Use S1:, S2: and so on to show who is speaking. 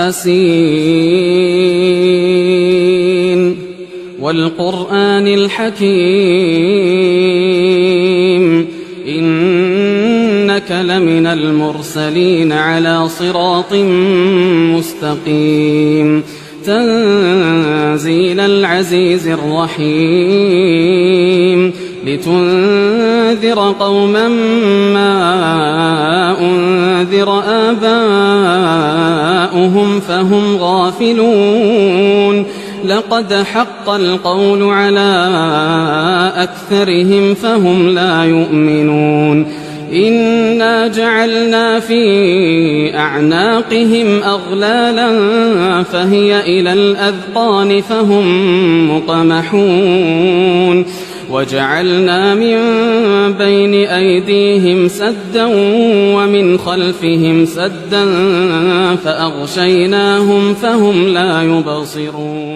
S1: ياسين والقرآن الحكيم إنك لمن المرسلين على صراط مستقيم تنزيل العزيز الرحيم لتنذر قوما ما أنذر آباؤهم فهم غافلون لقد حق القول على أكثرهم فهم لا يؤمنون إنا جعلنا في أعناقهم أغلالا فهي إلى الأذقان فهم مقمحون وجعلنا من بين أيديهم سدا ومن خلفهم سدا فأغشيناهم فهم لا يبصرون